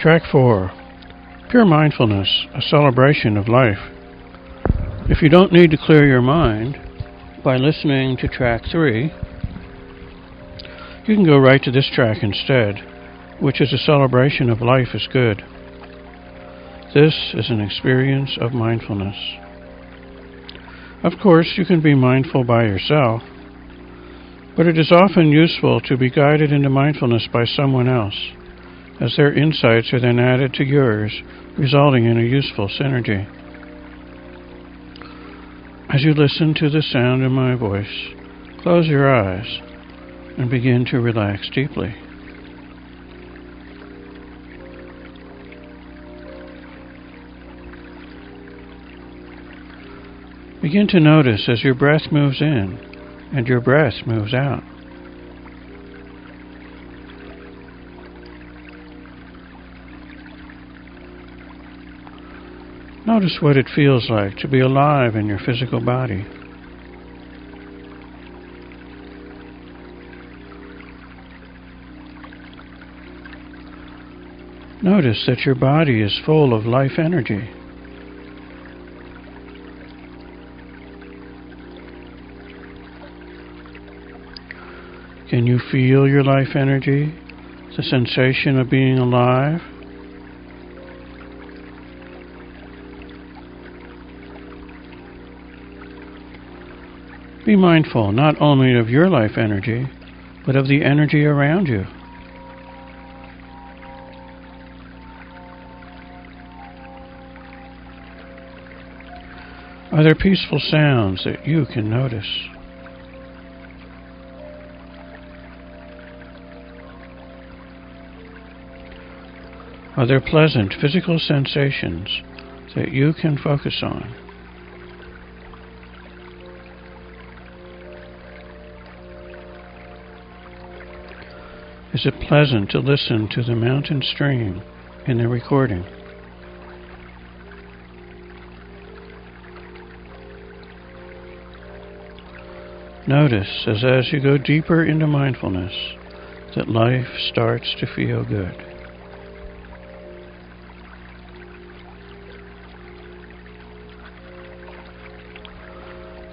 Track 4. Pure Mindfulness, a Celebration of Life. If you don't need to clear your mind by listening to Track 3, you can go right to this track instead, which is a celebration of life is good. This is an experience of mindfulness. Of course, you can be mindful by yourself, but it is often useful to be guided into mindfulness by someone else, as their insights are then added to yours, resulting in a useful synergy. As you listen to the sound of my voice, close your eyes and begin to relax deeply. Begin to notice as your breath moves in and your breath moves out. Notice what it feels like to be alive in your physical body. Notice that your body is full of life energy. Can you feel your life energy, the sensation of being alive? Be mindful not only of your life energy, but of the energy around you. Are there peaceful sounds that you can notice? Are there pleasant physical sensations that you can focus on? Is it pleasant to listen to the mountain stream in the recording? Notice as you go deeper into mindfulness that life starts to feel good.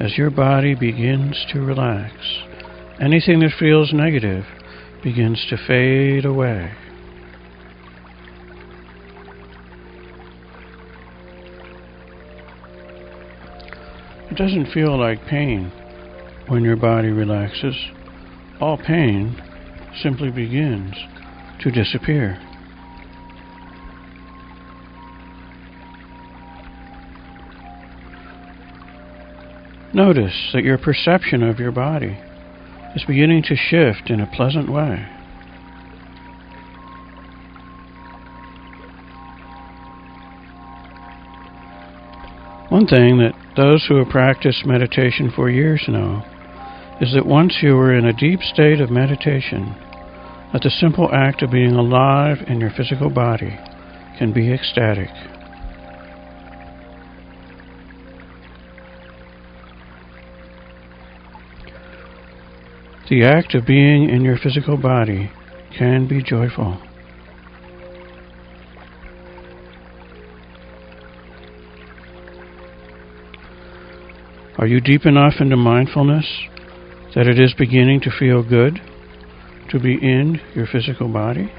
As your body begins to relax, anything that feels negative begins to fade away. It doesn't feel like pain when your body relaxes. All pain simply begins to disappear. Notice that your perception of your body is beginning to shift in a pleasant way. One thing that those who have practiced meditation for years know is that once you are in a deep state of meditation, that the simple act of being alive in your physical body can be ecstatic. The act of being in your physical body can be joyful. Are you deep enough into mindfulness that it is beginning to feel good to be in your physical body?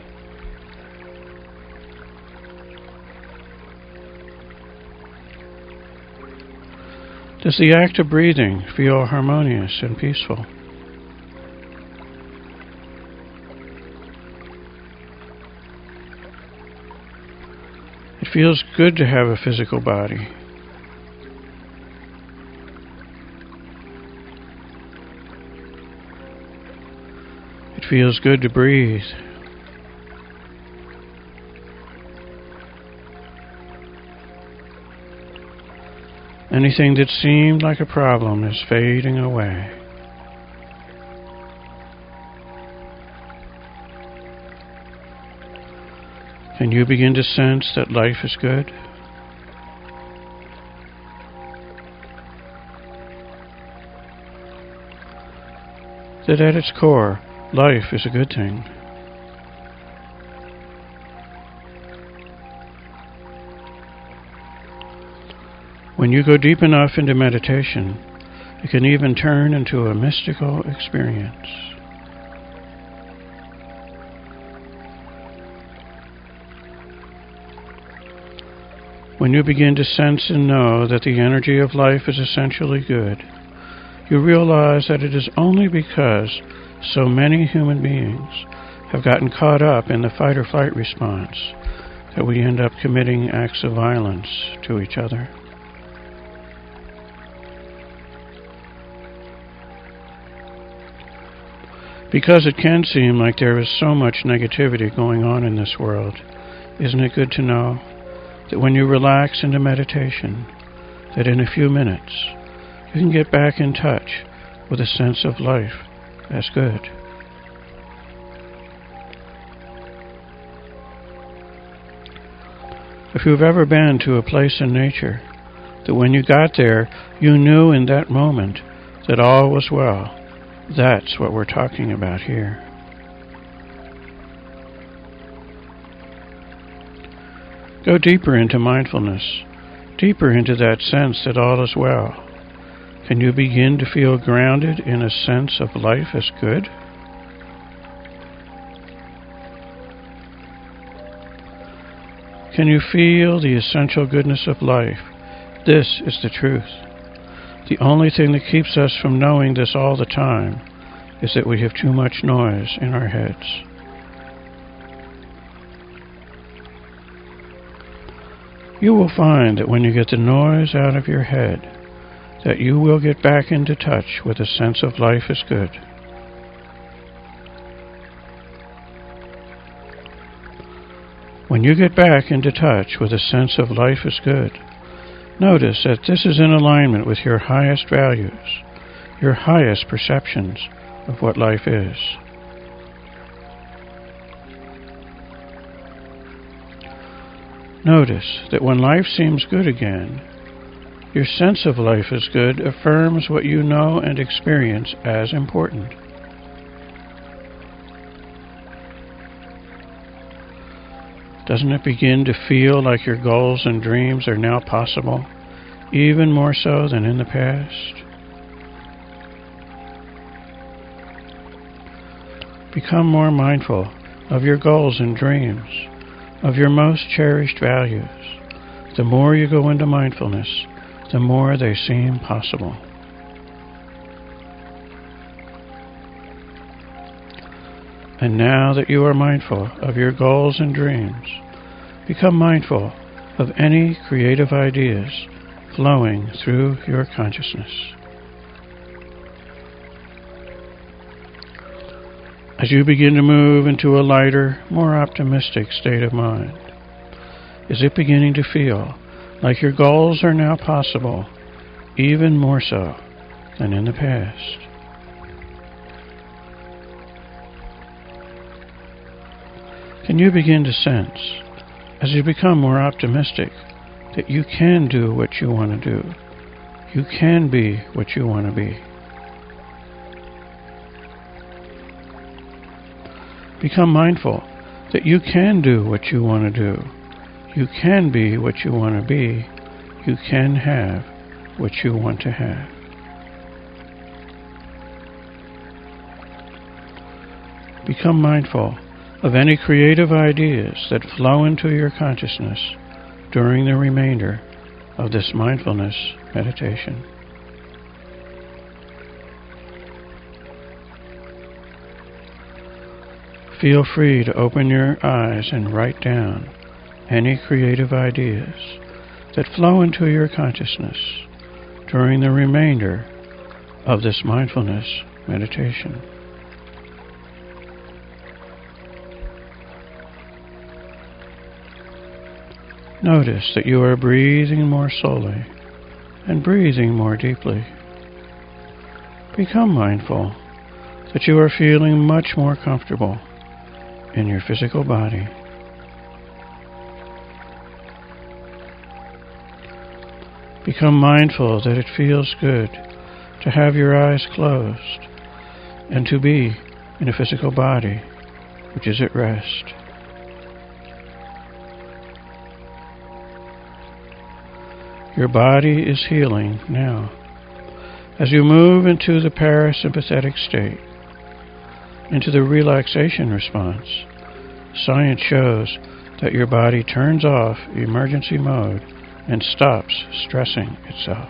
Does the act of breathing feel harmonious and peaceful? It feels good to have a physical body. It feels good to breathe. Anything that seemed like a problem is fading away. Can you begin to sense that life is good? That at its core, life is a good thing. When you go deep enough into meditation, it can even turn into a mystical experience. When you begin to sense and know that the energy of life is essentially good, you realize that it is only because so many human beings have gotten caught up in the fight or flight response that we end up committing acts of violence to each other. Because it can seem like there is so much negativity going on in this world, isn't it good to know that when you relax into meditation, that in a few minutes you can get back in touch with a sense of life as good? If you've ever been to a place in nature that when you got there you knew in that moment that all was well, that's what we're talking about here. Go deeper into mindfulness, deeper into that sense that all is well. Can you begin to feel grounded in a sense of life as good? Can you feel the essential goodness of life? This is the truth. The only thing that keeps us from knowing this all the time is that we have too much noise in our heads. You will find that when you get the noise out of your head, that you will get back into touch with a sense of life as good. When you get back into touch with a sense of life as good, notice that this is in alignment with your highest values, your highest perceptions of what life is. Notice that when life seems good again, your sense of life as good affirms what you know and experience as important. Doesn't it begin to feel like your goals and dreams are now possible, even more so than in the past? Become more mindful of your goals and dreams, of your most cherished values. The more you go into mindfulness, the more they seem possible. And now that you are mindful of your goals and dreams, become mindful of any creative ideas flowing through your consciousness. As you begin to move into a lighter, more optimistic state of mind, is it beginning to feel like your goals are now possible, even more so than in the past? Can you begin to sense, as you become more optimistic, that you can do what you want to do? You can be what you want to be. Become mindful that you can do what you want to do. You can be what you want to be. You can have what you want to have. Become mindful of any creative ideas that flow into your consciousness during the remainder of this mindfulness meditation. Feel free to open your eyes and write down any creative ideas that flow into your consciousness during the remainder of this mindfulness meditation. Notice that you are breathing more slowly and breathing more deeply. Become mindful that you are feeling much more comfortable in your physical body. Become mindful that it feels good to have your eyes closed and to be in a physical body which is at rest. Your body is healing now. As you move into the parasympathetic state, into the relaxation response, science shows that your body turns off emergency mode and stops stressing itself.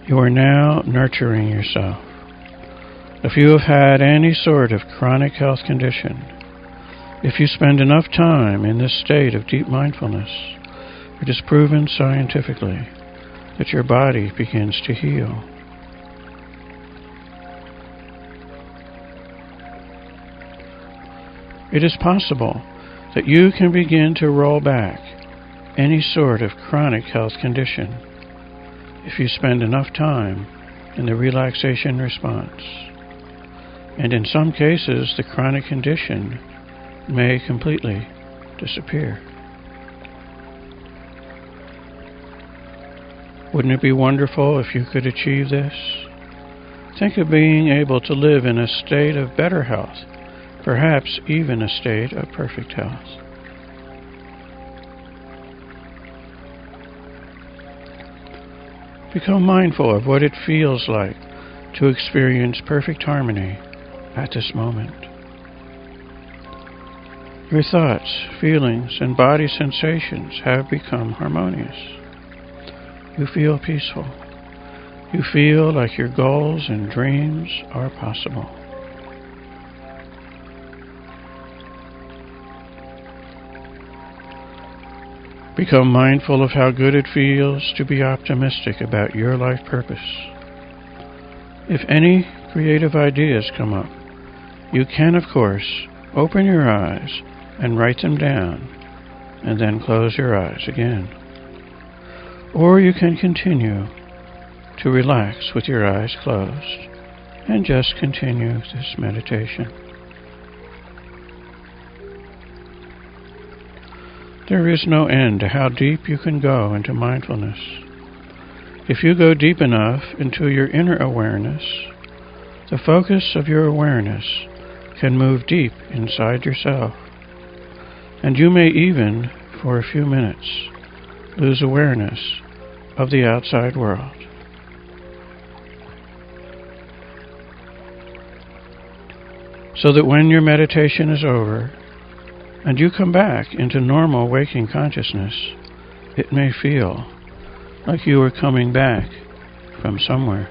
You are now nurturing yourself. If you have had any sort of chronic health condition, if you spend enough time in this state of deep mindfulness, it is proven scientifically that your body begins to heal. It is possible that you can begin to roll back any sort of chronic health condition if you spend enough time in the relaxation response. And in some cases, the chronic condition may completely disappear. Wouldn't it be wonderful if you could achieve this? Think of being able to live in a state of better health, perhaps even a state of perfect health. Become mindful of what it feels like to experience perfect harmony at this moment. Your thoughts, feelings, and body sensations have become harmonious. You feel peaceful. You feel like your goals and dreams are possible. Become mindful of how good it feels to be optimistic about your life purpose. If any creative ideas come up, you can, of course, open your eyes and write them down, and then close your eyes again. Or you can continue to relax with your eyes closed and just continue this meditation. There is no end to how deep you can go into mindfulness. If you go deep enough into your inner awareness, the focus of your awareness can move deep inside yourself, and you may even, for a few minutes, lose awareness of the outside world. So that when your meditation is over, and you come back into normal waking consciousness, it may feel like you are coming back from somewhere.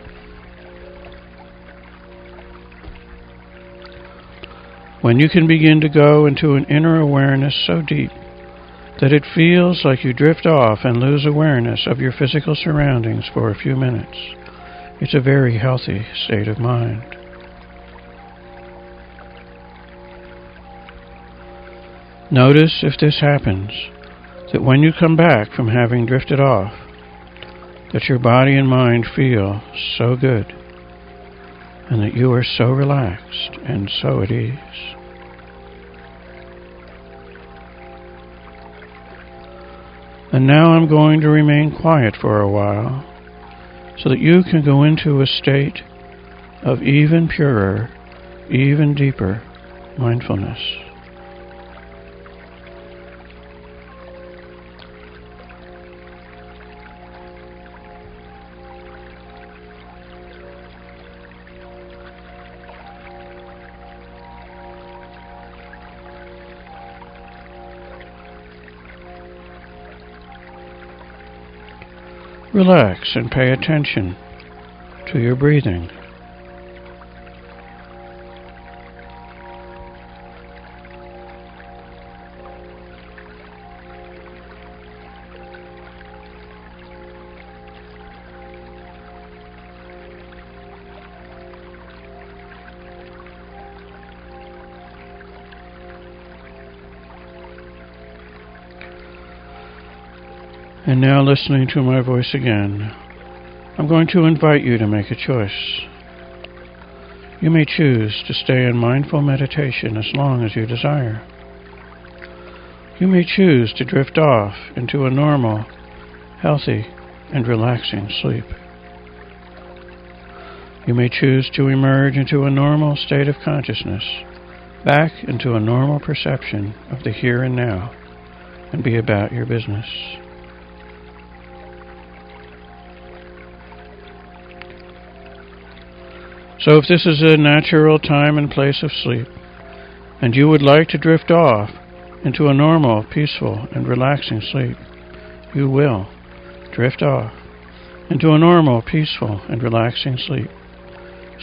When you can begin to go into an inner awareness so deep that it feels like you drift off and lose awareness of your physical surroundings for a few minutes, it's a very healthy state of mind. Notice if this happens, that when you come back from having drifted off, that your body and mind feel so good, and that you are so relaxed and so at ease. And now I'm going to remain quiet for a while, so that you can go into a state of even purer, even deeper mindfulness. Relax and pay attention to your breathing. And now, listening to my voice again, I'm going to invite you to make a choice. You may choose to stay in mindful meditation as long as you desire. You may choose to drift off into a normal, healthy, and relaxing sleep. You may choose to emerge into a normal state of consciousness back into a normal perception of the here and now, and be about your business. So if this is a natural time and place of sleep, and you would like to drift off into a normal, peaceful, and relaxing sleep, you will drift off into a normal, peaceful, and relaxing sleep,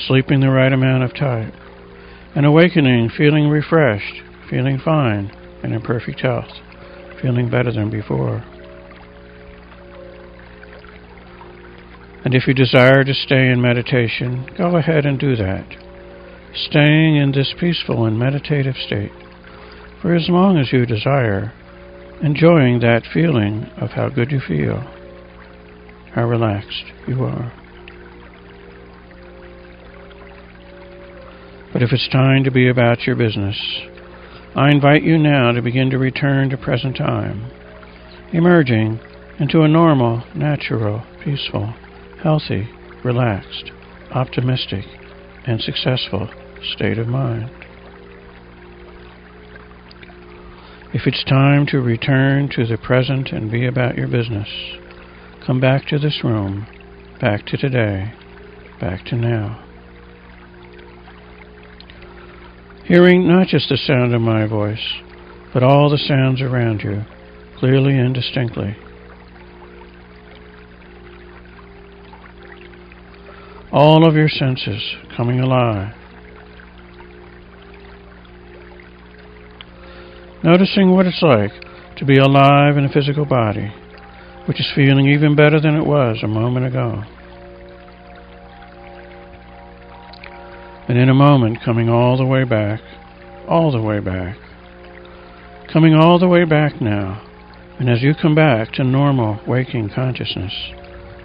sleeping the right amount of time, and awakening feeling refreshed, feeling fine, and in perfect health, feeling better than before. And if you desire to stay in meditation, go ahead and do that, staying in this peaceful and meditative state for as long as you desire, enjoying that feeling of how good you feel, how relaxed you are. But if it's time to be about your business, I invite you now to begin to return to present time, emerging into a normal, natural, peaceful, healthy, relaxed, optimistic, and successful state of mind. If it's time to return to the present and be about your business, come back to this room, back to today, back to now. Hearing not just the sound of my voice, but all the sounds around you, clearly and distinctly. All of your senses coming alive. Noticing what it's like to be alive in a physical body, which is feeling even better than it was a moment ago. And in a moment, coming all the way back, coming all the way back now. And as you come back to normal waking consciousness,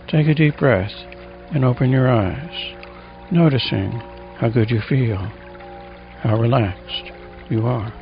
take a deep breath and open your eyes, noticing how good you feel, how relaxed you are.